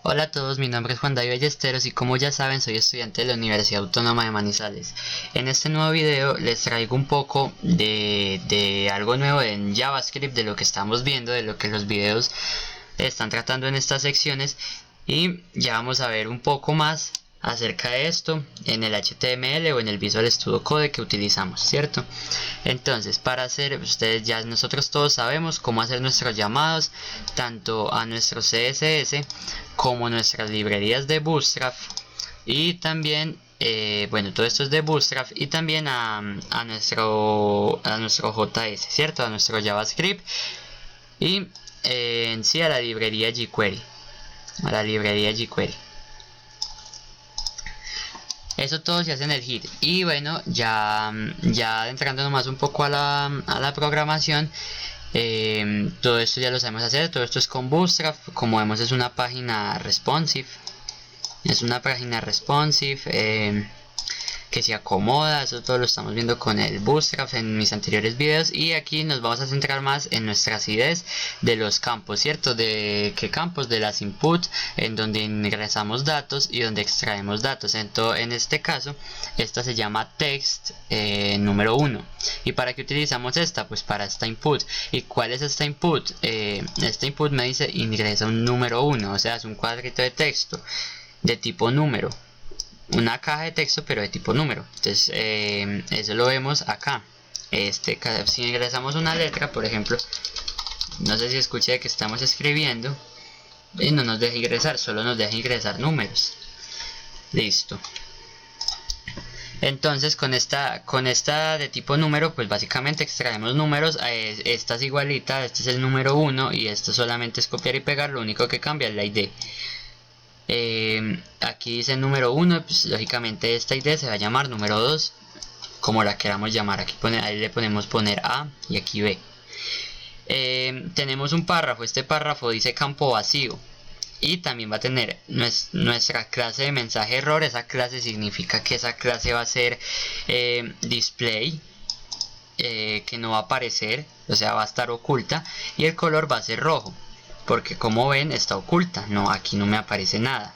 Hola a todos, mi nombre es Juan David Ballesteros y como ya saben soy estudiante de la Universidad Autónoma de Manizales. En este nuevo video les traigo un poco de algo nuevo en JavaScript, de lo que estamos viendo, de lo que los videos están tratando en estas secciones, y ya vamos a ver un poco más acerca de esto en el HTML o en el Visual Studio Code que utilizamos, ¿cierto? Entonces, para hacer, nosotros todos sabemos cómo hacer nuestros llamados tanto a nuestro CSS como nuestras librerías de Bootstrap, y también bueno, todo esto es de Bootstrap, y también a nuestro JS, ¿cierto? A nuestro JavaScript, y en sí a la librería jQuery, Eso todo se hace en el HIT. Y bueno, ya entrando nomás un poco a la programación, todo esto ya lo sabemos hacer. Todo esto es con Bootstrap. Como vemos, es una página responsive. Que se acomoda. Eso todo lo estamos viendo con el Bootstrap en mis anteriores videos, y aquí nos vamos a centrar más en nuestras ideas de los campos, ¿cierto? De qué campos, de las inputs, en donde ingresamos datos y donde extraemos datos. En este caso, esta se llama text número 1. ¿Y para qué utilizamos esta? Pues para esta input. ¿Y cuál es esta input? Esta input me dice ingresa un número 1, o sea, es un cuadrito de texto de tipo número, una caja de texto pero de tipo número. Entonces eso lo vemos acá. Si ingresamos una letra, por ejemplo, no sé si escuché que estamos escribiendo y no nos deja ingresar, solo nos deja ingresar números. Listo. Entonces con esta de tipo número, pues básicamente extraemos números. Esta es igualita, este es el número 1 y esto solamente es copiar y pegar, lo único que cambia es la ID. Aquí dice número 1, pues lógicamente esta ID se va a llamar número 2, como la queramos llamar. Ahí le ponemos poner A y aquí B. Tenemos un párrafo. Este párrafo dice campo vacío, y también va a tener nuestra clase de mensaje error. Esa clase significa que esa clase va a ser display, que no va a aparecer, o sea, va a estar oculta, y el color va a ser rojo, porque como ven está oculta, aquí no me aparece nada.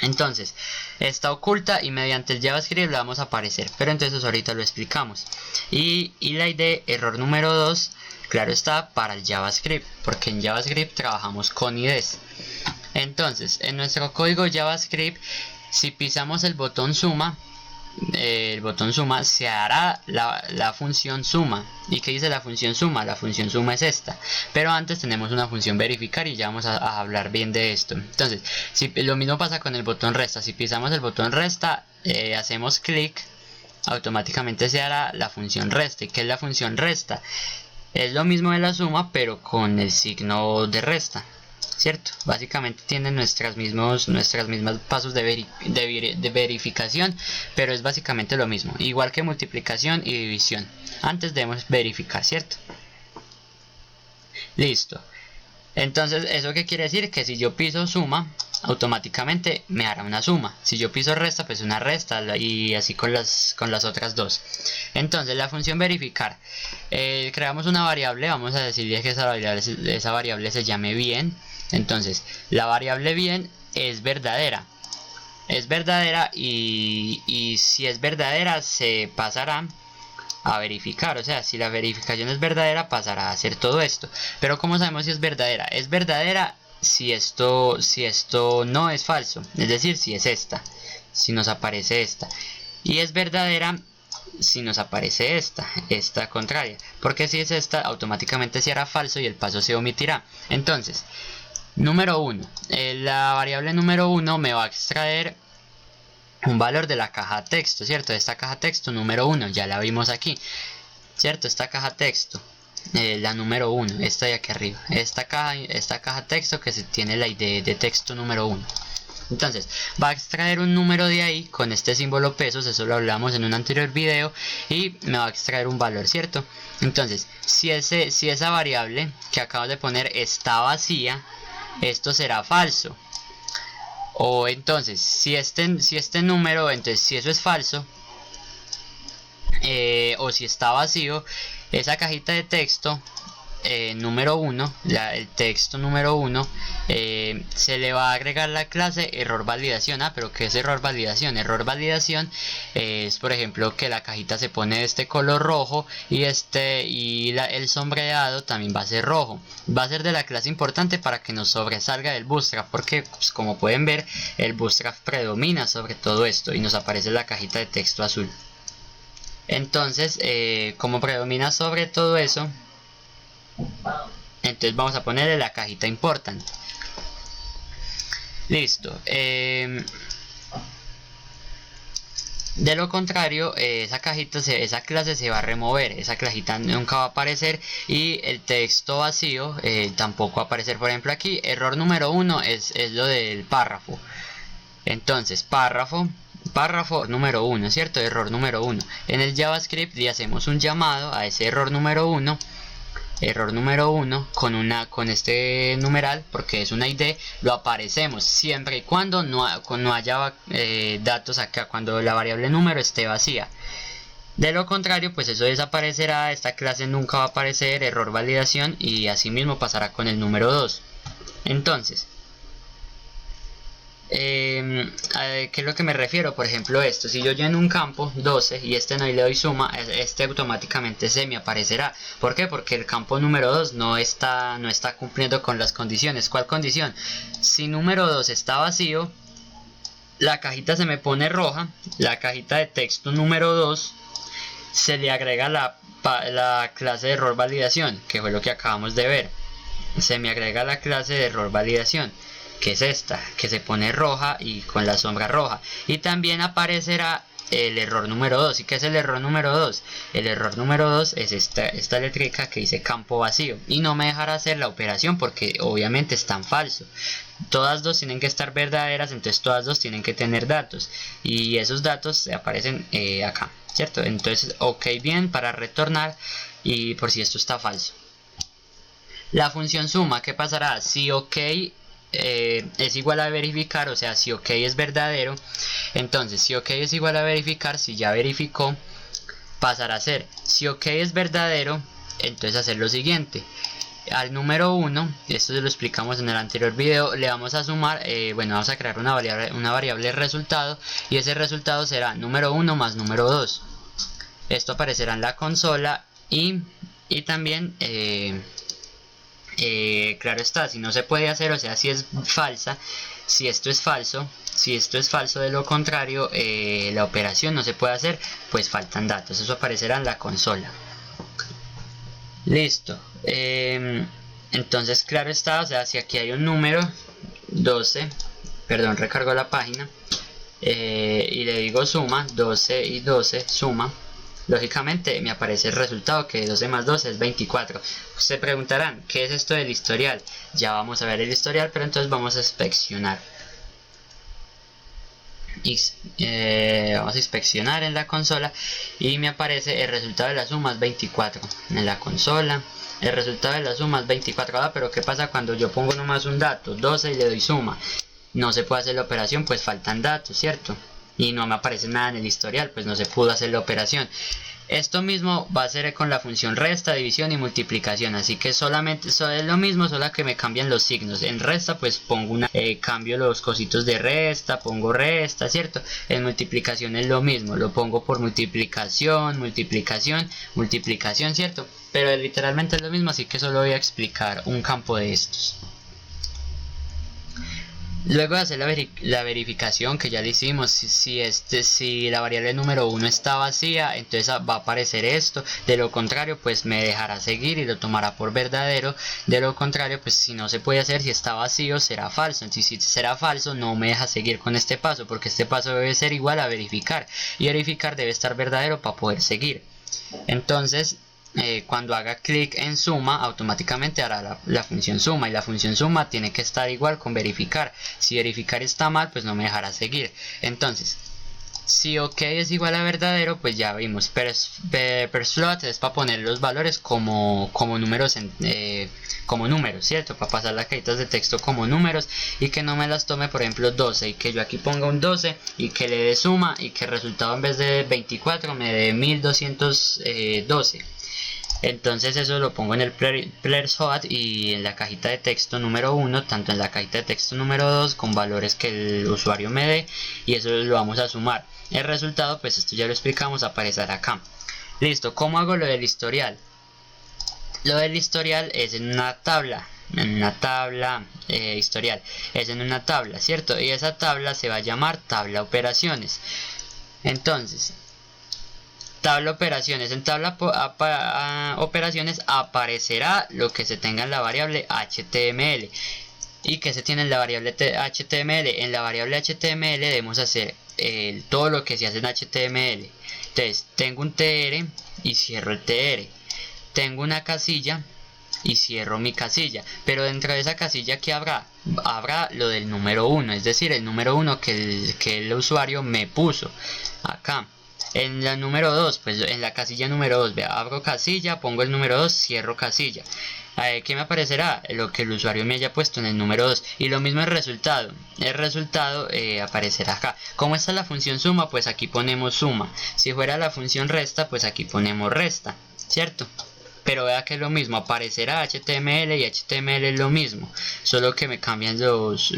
Entonces está oculta y mediante el JavaScript la vamos a aparecer, pero entonces ahorita lo explicamos. Y la ID error número 2, claro está, para el JavaScript, porque en JavaScript trabajamos con IDs. Entonces en nuestro código JavaScript, si pisamos el botón suma, se hará la función suma. ¿Y qué dice la función suma? La función suma es esta, pero antes tenemos una función verificar, y ya vamos a hablar bien de esto. Entonces, lo mismo pasa con el botón resta. Si pisamos el botón resta, hacemos clic, automáticamente se hará la función resta. ¿Y qué es la función resta? Es lo mismo de la suma, pero con el signo de resta, ¿cierto? Básicamente tienen nuestras mismas pasos de verificación, pero es básicamente lo mismo, igual que multiplicación y división. Antes debemos verificar, ¿cierto? Listo. Entonces, ¿eso qué quiere decir? Que si yo piso suma, automáticamente me hará una suma. Si yo piso resta, pues una resta, y así con las otras dos. Entonces, la función verificar, creamos una variable. Vamos a decirle que esa variable se llame bien. Entonces, la variable bien es verdadera. Y si es verdadera, se pasará a verificar. O sea, si la verificación es verdadera, pasará a hacer todo esto. Pero ¿cómo sabemos si es verdadera? Es verdadera si esto no es falso, es decir, si es esta, si nos aparece esta. Y es verdadera si nos aparece esta contraria, porque si es esta, automáticamente se hará falso y el paso se omitirá. Entonces, número 1, la variable número 1 me va a extraer un valor de la caja texto, ¿cierto? Esta caja texto número 1, ya la vimos aquí, ¿cierto? Esta caja texto, la número 1, esta de aquí arriba, esta caja texto que se tiene la ID de texto número 1. Entonces va a extraer un número de ahí con este símbolo pesos, eso lo hablamos en un anterior video, y me va a extraer un valor, ¿cierto? Entonces, si esa variable que acabo de poner está vacía, esto será falso. O entonces, si este número, entonces si eso es falso, o si está vacío, esa cajita de texto número 1, el texto número 1, se le va a agregar la clase error validación. Pero ¿qué es error validación? Error validación es, por ejemplo, que la cajita se pone de este color rojo y el sombreado también va a ser rojo. Va a ser de la clase importante para que nos sobresalga del Bootstrap, porque pues, como pueden ver, el Bootstrap predomina sobre todo esto y nos aparece la cajita de texto azul. Entonces, como predomina sobre todo eso, entonces vamos a ponerle la cajita important. Listo. De lo contrario, esa clase se va a remover, esa cajita nunca va a aparecer y el texto vacío tampoco va a aparecer. Por ejemplo, aquí error número 1 es lo del párrafo. Entonces, párrafo número 1, ¿cierto? Error número 1. En el JavaScript le hacemos un llamado a ese error número 1. Error número 1 con este numeral, porque es una ID, lo aparecemos siempre y cuando no haya datos acá, cuando la variable número esté vacía. De lo contrario, pues eso desaparecerá, esta clase nunca va a aparecer, error validación, y así mismo pasará con el número 2. Entonces, ¿a qué es lo que me refiero? Por ejemplo, esto, si yo lleno un campo 12 y no le doy suma, este automáticamente se me aparecerá. ¿Por qué? Porque el campo número 2 no está cumpliendo con las condiciones. ¿Cuál condición? Si número 2 está vacío, la cajita se me pone roja, la cajita de texto número 2 se le agrega la clase de error validación, que fue lo que acabamos de ver. Se me agrega la clase de error validación, que es esta, que se pone roja y con la sombra roja. Y también aparecerá el error número 2. ¿Y qué es el error número 2? El error número 2 es esta letrica que dice campo vacío. Y no me dejará hacer la operación porque obviamente están falso. Todas dos tienen que estar verdaderas, entonces todas dos tienen que tener datos. Y esos datos aparecen acá, ¿cierto? Entonces, ok, bien, para retornar y por si esto está falso. La función suma, ¿qué pasará? Si ok es igual a verificar, o sea, si ok es verdadero, entonces si ok es igual a verificar, si ya verificó, pasará a ser, si ok es verdadero, entonces hacer lo siguiente. Al número 1, esto se lo explicamos en el anterior video, le vamos a sumar, vamos a crear una variable resultado, y ese resultado será número 1 más número 2. Esto aparecerá en la consola y también claro está, si no se puede hacer, o sea, si es falsa, si esto es falso, de lo contrario la operación no se puede hacer, pues faltan datos, eso aparecerá en la consola. Listo. Entonces claro está, o sea, si aquí hay un número 12, perdón, recargo la página y le digo suma, 12 y 12 suma, lógicamente me aparece el resultado, que 12 más 12 es 24. Se preguntarán, ¿qué es esto del historial? Ya vamos a ver el historial, pero entonces vamos a inspeccionar. Vamos a inspeccionar en la consola y me aparece el resultado de la suma es 24 en la consola. El resultado de la suma es 24. Pero ¿qué pasa cuando yo pongo nomás un dato, 12, y le doy suma? No se puede hacer la operación, pues faltan datos, ¿cierto? Y no me aparece nada en el historial, pues no se pudo hacer la operación. Esto mismo va a ser con la función resta, división y multiplicación, así que solamente es lo mismo, solo que me cambian los signos. En resta pues pongo cambio los cositos de resta, pongo resta, ¿cierto? En multiplicación es lo mismo, lo pongo por multiplicación, multiplicación, multiplicación, ¿cierto? Pero literalmente es lo mismo, así que solo voy a explicar un campo de estos. Luego de hacer la verificación, que ya le hicimos, si la variable número 1 está vacía, entonces va a aparecer esto. De lo contrario, pues me dejará seguir y lo tomará por verdadero. De lo contrario, pues si no se puede hacer, si está vacío, será falso. Entonces, si será falso, no me deja seguir con este paso, porque este paso debe ser igual a verificar. Y verificar debe estar verdadero para poder seguir. Entonces, cuando haga clic en suma, automáticamente hará la función suma, y la función suma tiene que estar igual con verificar. Si verificar está mal, pues no me dejará seguir. Entonces, si ok es igual a verdadero, pues ya vimos. Persload es para poner los valores como números, ¿cierto? Para pasar las cajitas de texto como números y que no me las tome, por ejemplo, 12, y que yo aquí ponga un 12 y que le dé suma y que el resultado en vez de 24 me dé 1212. Entonces eso lo pongo en el player's HOT y en la cajita de texto número 1, tanto en la cajita de texto número 2 con valores que el usuario me dé, y eso lo vamos a sumar. El resultado, pues esto ya lo explicamos, aparecerá acá. Listo, ¿cómo hago lo del historial? Lo del historial es en una tabla, historial, es en una tabla, ¿cierto? Y esa tabla se va a llamar tabla operaciones. Entonces, tabla operaciones, en tabla operaciones aparecerá lo que se tenga en la variable HTML. ¿Y que se tiene en la variable HTML? En la variable HTML debemos hacer todo lo que se hace en HTML. Entonces, tengo un TR y cierro el TR. Tengo una casilla y cierro mi casilla, pero dentro de esa casilla que habrá lo del número 1, es decir, el número 1 que el usuario me puso acá. En la número 2, pues en la casilla número 2, abro casilla, pongo el número 2, cierro casilla. ¿Qué me aparecerá? Lo que el usuario me haya puesto en el número 2. Y lo mismo el resultado. El resultado aparecerá acá. Como esta es la función suma, pues aquí ponemos suma. Si fuera la función resta, pues aquí ponemos resta, ¿cierto? Pero vea que es lo mismo, aparecerá HTML y HTML es lo mismo, solo que me cambian los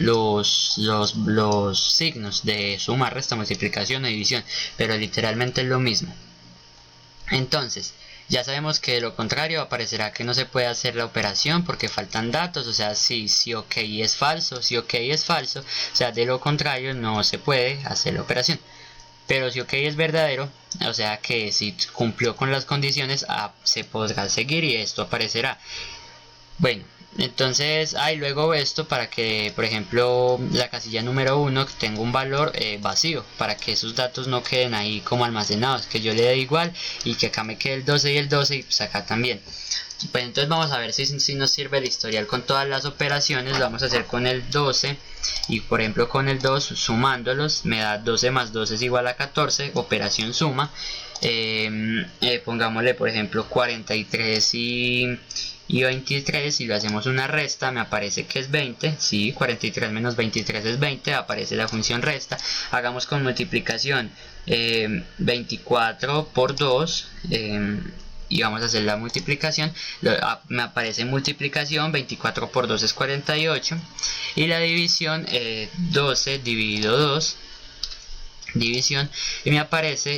signos de suma, resta, multiplicación o división, pero literalmente es lo mismo. Entonces, ya sabemos que de lo contrario aparecerá que no se puede hacer la operación porque faltan datos, o sea, si OK es falso, si OK es falso, o sea, de lo contrario no se puede hacer la operación. Pero si OK es verdadero, o sea que si cumplió con las condiciones, se podrá seguir y esto aparecerá. Bueno, entonces luego esto para que, por ejemplo, la casilla número 1 tenga un valor vacío, para que esos datos no queden ahí como almacenados, que yo le dé igual y que acá me quede el 12 y el 12 y pues acá también. Pues entonces vamos a ver si nos sirve el historial con todas las operaciones. Lo vamos a hacer con el 12 y por ejemplo con el 2 sumándolos me da 12 más 12 es igual a 14, operación suma. Pongámosle por ejemplo 43 y 23 y lo hacemos una resta, me aparece que es 20, sí, 43 menos 23 es 20, aparece la función resta. Hagamos con multiplicación 24 por 2 y vamos a hacer la multiplicación. Me aparece multiplicación, 24 por 2 es 48 y la división 12 dividido 2, división, y me aparece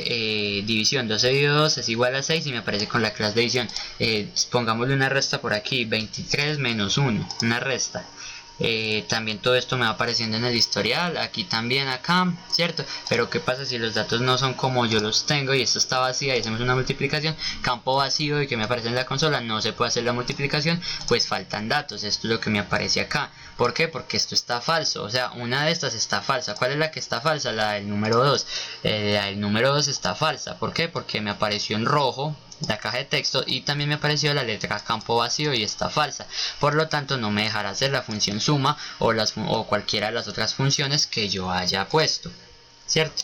división 12 dividido 2 es igual a 6 y me aparece con la clase de división. Pongámosle una resta por aquí, 23 menos 1, una resta. También todo esto me va apareciendo en el historial, aquí también, acá, ¿cierto? Pero ¿qué pasa si los datos no son como yo los tengo y esto está vacía y hacemos una multiplicación? Campo vacío y que me aparece en la consola, no se puede hacer la multiplicación, pues faltan datos. Esto es lo que me aparece acá. ¿Por qué? Porque esto está falso, o sea, una de estas está falsa. ¿Cuál es la que está falsa? La del número 2. La del número 2 está falsa. ¿Por qué? Porque me apareció en rojo la caja de texto y también me apareció la letra campo vacío y está falsa. Por lo tanto no me dejará hacer la función suma o cualquiera de las otras funciones que yo haya puesto, ¿cierto?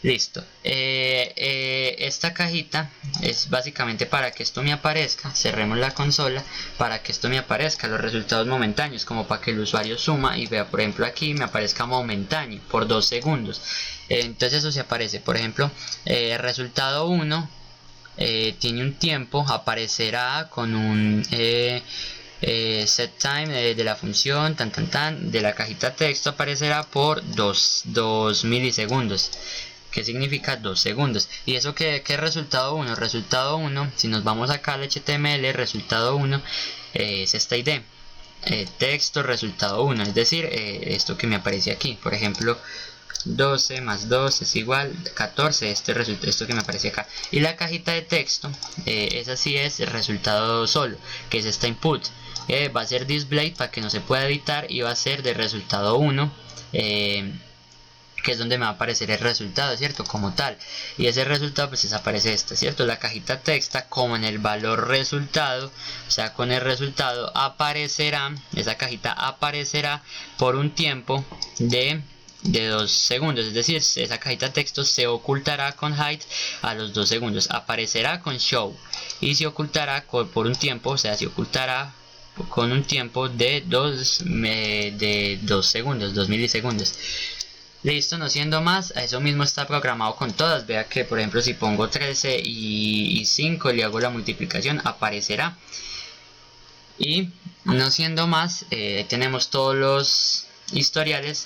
Listo. Esta cajita es básicamente para que esto me aparezca. Cerremos la consola para que esto me aparezca los resultados momentáneos, como para que el usuario suma y vea, por ejemplo, aquí me aparezca momentáneo por 2 segundos. Entonces eso se aparece, por ejemplo, resultado 1 tiene un tiempo, aparecerá con un set time de la función de la cajita texto, aparecerá por 2 milisegundos. ¿Qué significa 2 segundos? ¿Y eso qué es resultado 1? Resultado 1, si nos vamos acá al HTML, resultado 1 es esta ID. Texto resultado 1, es decir, esto que me aparece aquí, por ejemplo 12 más 2 es igual a 14, esto que me aparece acá. Y la cajita de texto, esa sí es el resultado solo, que es esta input. Va a ser display para que no se pueda editar y va a ser de resultado 1, que es donde me va a aparecer el resultado, ¿cierto? Como tal. Y ese resultado pues desaparece ¿cierto? La cajita texta como en el valor resultado, o sea, con el resultado aparecerá, esa cajita aparecerá por un tiempo de 2 segundos, es decir, esa cajita de texto se ocultará con hide a los 2 segundos, aparecerá con show y se ocultará por un tiempo, o sea, se ocultará con un tiempo de 2 segundos, 2 milisegundos. Listo, no siendo más, eso mismo está programado con todas. Vea que por ejemplo si pongo 13 y 5 y le hago la multiplicación, aparecerá. Y no siendo más, tenemos todos los historiales